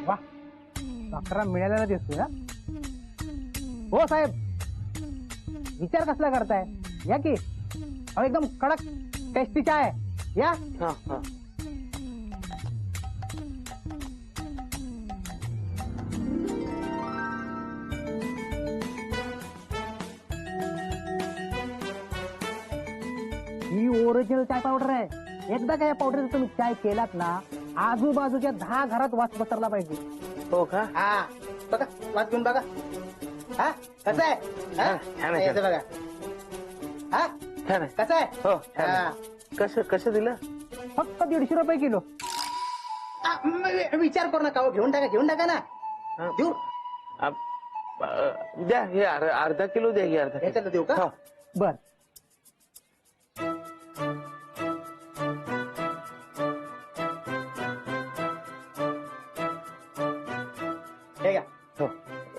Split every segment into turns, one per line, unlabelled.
वा, डॉक्टरला मिळालेला दिसतोय ना. हो साहेब, विचार कसला करताय? या की. अहो एकदम कडक टेस्टी चहा आहे, या.
हा हा.
ही ओरिजिनल चाय पावडर आहे. एकदा काय पावडर तुम्ही चाय केलात ना, आजूबाजूच्या 10 घरात वास पसरला पाहिजे.
हो का?
हा बघा, वास घेऊन बघा. हा कसं आहे?
छान आहे,
याचं बघा. हा
छान आहे.
कसं आहे?
हो छान
हा.
आहे. कसं दिलं?
फक्त 150 रुपये किलो. विचार करू नका, घेऊन टाका ना.
हा.
देऊ
द्या हे अर्धा किलो द्या की अर्धा
याच्यात देऊ का?
हो.
बर. हे घ्या.
हो.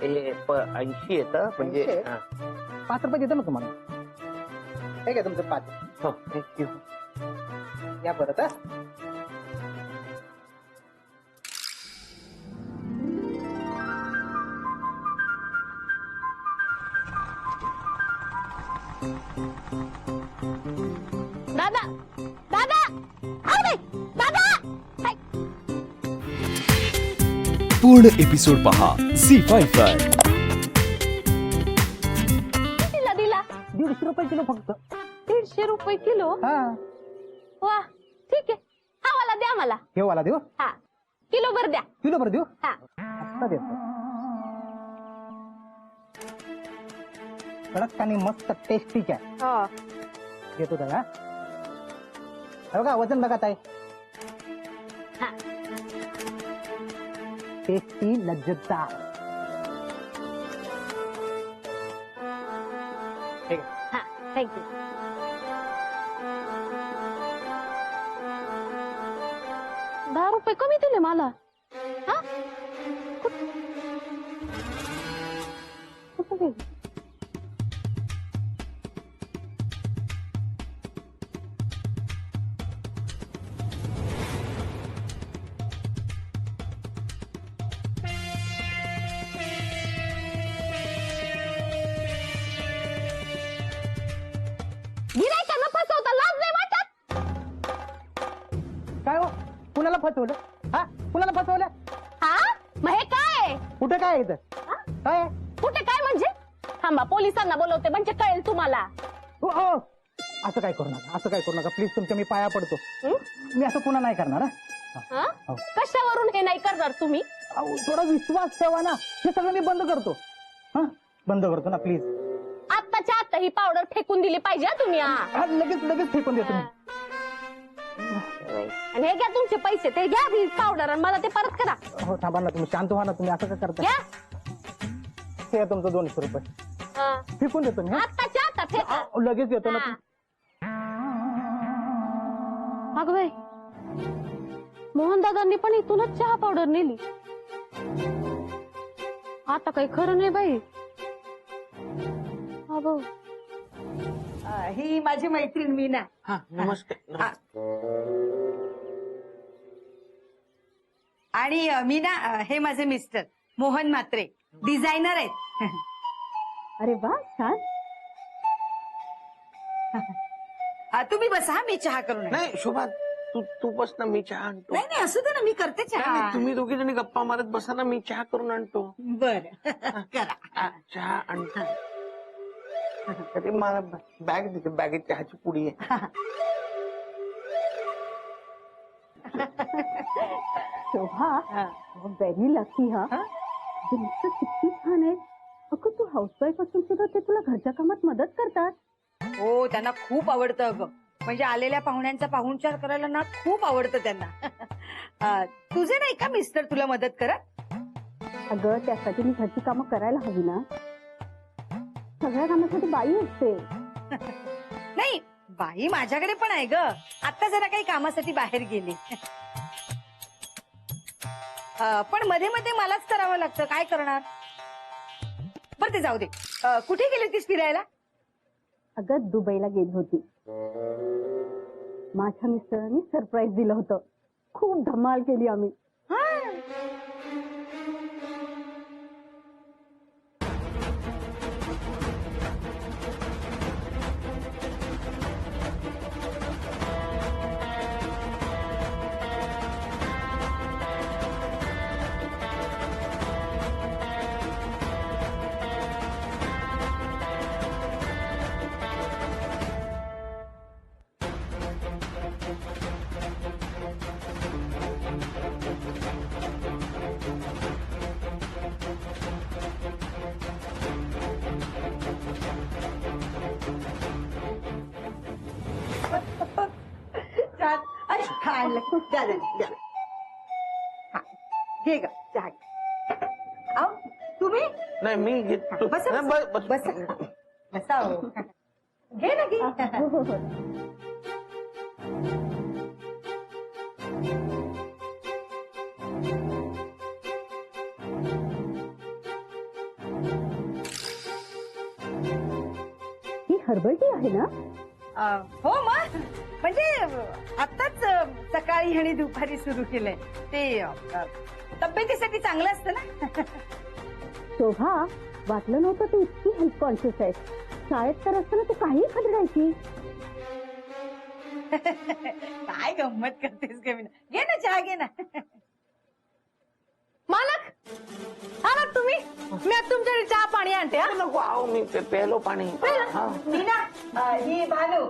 80 येतं म्हणजे
80?
हा.
5 रुपये देतो ना तुम्हाला. हे घ्या तुमचं 5.
हो थँक्यू.
या परत. हा
दादा दादा अरे दादा हाय.
पूर्ण एपिसोड पहा झी5 वर.
कितीला दिला?
150 रुपये किलो फक्त.
150 रुपये किलो.
हा
वा ठीक आहे, हा वाला द्या मला.
हे वाला देऊ.
हा किलो भर द्या.
किलो भर देऊ.
हा
आता देतो. कडक आणि मस्त टेस्टी चाय
हो.
घेतो त्याला. बघा वजन बघा ताई.
हा.
टेस्टी लज्जतदार. ठीक आहे.
हा थँक्यू. ₹10 कमी दिले मला. हा कुठं गेली? गिऱ्हाईकांना फसवता लाज नाही वाटत?
काय हो, कुणाला फसवलं? हा कुणाला फसवलं?
हा मग हे काय?
कुठं काय आहे इथं?
हा?
काय आहे?
कुठे काय म्हणजे? थांबा पोलिसांना बोलवते म्हणजे कळेल तुम्हाला.
हो, हो. असं काय करू नका, असं काय करू नका प्लीज. तुमच्या मी पाया पडतो.
हं?
मी असं पुन्हा नाही करणार. हा?
हा?
हो.
कशावरून हे नाही करणार तुम्ही?
अहो, थोडा विश्वास ठेवा ना. हे सगळं मी बंद करतो. हा बंद करतो ना प्लीज.
आत्ताच्या आत्ता ही पावडर फेकून दिली पाहिजे हा तुम्ही. हा.
हा, लगेच फेकून देतो मी.
आणि हे घ्या तुमचे पैसे, ते घ्या ही पावडर आणि मला ते परत करा.
हो थांबा ना, तुम्ही शांत व्हा ना. तुम्ही असं काय करता?
घ्या.
हे तुमचं 200 रुपये
हा.
फेकून देतो मी. हा?
आत्ताच्या आत्ता फेका.
अहो, लगेच देतो ना.
हा. अगं बाई, मोहन दादांनी पण इथूनच चहा पावडर नेली. आता काही खरं नाही बाई. अगं
ही माझी मैत्रीण मीना.
हा नमस्कार.
आणि मीना हे माझे मिस्टर मोहन म्हात्रे, डिझायनर आहेत.
अरे वा छान.
तुम्ही बसा, हा, मी चहा करून आणते.
नाही शोभा, तू बस ना, मी चहा आणतो.
नाही नाही असू दे ना, मी करते
नाही,
चहा.
नाही, तुम्ही दोघी जणी गप्पा मारत बसा ना, मी चहा करून आणतो.
बर करा.
चहा आणतो. अरे मला बॅग देते, बॅगेत चहाची पुडी आहे.
शोभा
हा.
Very lucky. हा
हा?
तुमचं किती छान आहे. अगं तू हाऊसवाईफ असून सुद्धा ते तुला घरच्या कामात मदत करतात.
हो त्यांना खूप आवडतं अगं. म्हणजे आलेल्या पाहुण्यांचा पाहुणचार करायला ना खूप आवडतं त्यांना. तुझे नाही का मिस्टर तुला मदत करत?
अगं त्यासाठी मी घरची कामं करायला हवी ना. सगळ्या कामासाठी बाई असते.
नाही, बाई माझ्याकडे पण आहे ग. आता जरा काही कामासाठी बाहेर गेली. पण मध्ये मध्ये मलाच करावं लागतं, काय करणार. बरं ते जाऊ दे. कुठे गेली होतीस फिरायला?
अगं दुबईला गेली होती. माझ्या मिस्टरांनी सरप्राईज दिलं होतं. खूप धमाल केली आम्ही.
हा. आणलं द्या द्या. हा घे ग चहा घे. अहो तुम्ही
नाही मी घेतो.
बसा,
नाही,
बसा.
बस.
बसा हो. घे ना घे.
हो हो हो ही हर्बल टी आहे ना?
हो मग म्हणजे आताच सकाळी आणि दुपारी सुरू केलंय ते तब्येतीसाठी चांगलं असतं ना.
शोभा, वाटलं नव्हतं तू इतकी हेल्थ कॉन्शियस आहे. शाळेत तर असताना तू काही खदडायची.
काय गंमत करतेस ग मीना. घे ना चहा घे ना. मालक आलात तुम्ही. मी आता तुमच्याकडे चहा पाणी आणते. हा?
नको आहो मी प्यालो पाणी. हा.
मीना ही भानू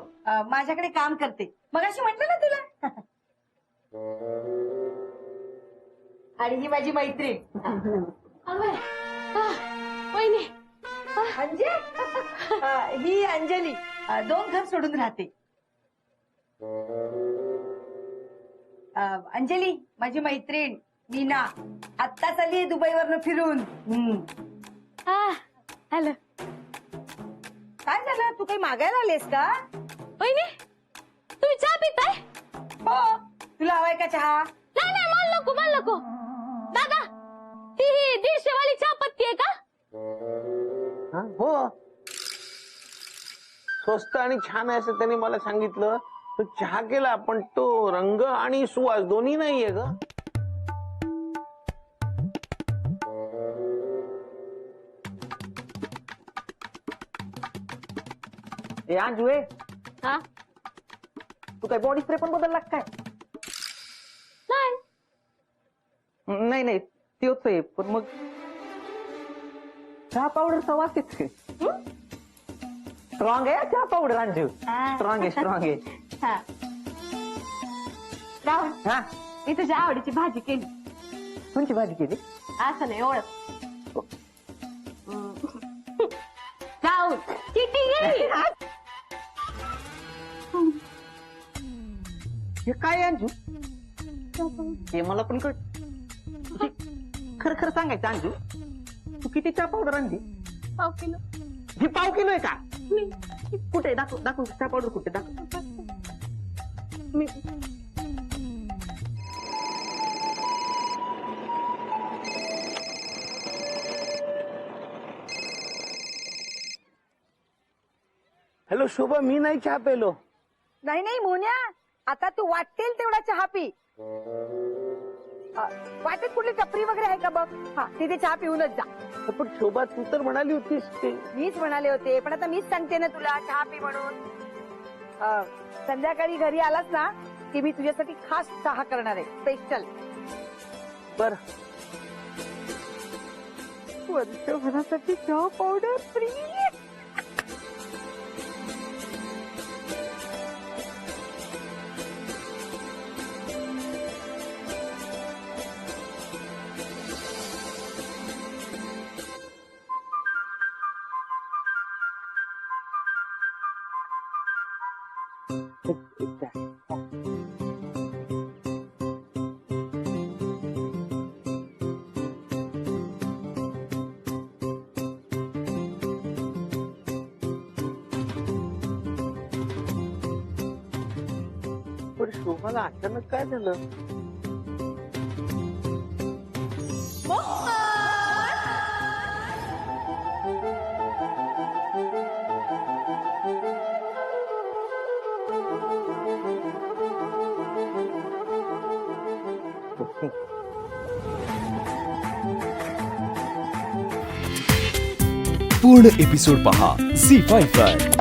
माझ्याकडे काम करते. मग अशी म्हटलं ना तुला. आणि ही माझी मैत्रीण अंजे. ही अंजली 2 घर सोडून राहते. अंजली माझी मैत्रीण मीना आत्ताच आली दुबईवरनं फिरून.
हॅलो
काय झालं तू काही मागायला आलेस का?
वहिनी तुम्ही चहा पिताय?
हो तुला हवाय का चहा?
नाही नाही मला नको दादा ती 150 वाली चहा पत्ती आहे का?
हा? हो स्वस्त आणि छान आहे असं त्यांनी मला सांगितलं. तो चहा केला पण तो रंग आणि सुवास दोन्ही नाहीये ग.
जुए
हा
तू काय बॉडी स्प्रे पण बदलला काय?
नाही
नाही नाही तोच आहे पण मग चहा पावडरचा वास येतोय. स्ट्रॉंग आहे चहा पावडर अंजू. स्ट्रॉंग आहे.
हा राहुल
हा
मी तुझ्या आवडीची भाजी केली.
कोणची भाजी केली?
असं नाही ओळख. राहुल चिटी गेली.
हे काय अंजू? ते मला पण कळ. खरं सांगायचं अंजू तू किती चहा पावडर आणली?
1 किलो.
ही 1/2 किलो आहे का? कुठे दाखव चहा पावडर कुठे दाखव.
हॅलो शोभा मी नाही चहा पेलो.
नाही नाही मोन्या आता तू वाटेल तेवढा चहा पी. वाटेत कुठली टपरी वगैरे आहे का बघ. हा तिथे चहा पिऊनच जा.
पण शोभा तू तर म्हणाली होतीस ते.
मीच म्हणाले होते पण आता मीच सांगते ना तुला चहा पी म्हणून. संध्याकाळी घरी आलास ना की मी तुझ्यासाठी खास चहा करणार आहे स्पेशल.
बर
वर्षभरासाठी चहा पावडर फ्री.
पण शोभाला अचानक काय झालं?
पूर्ण एपिसोड पहा झी 5 वर.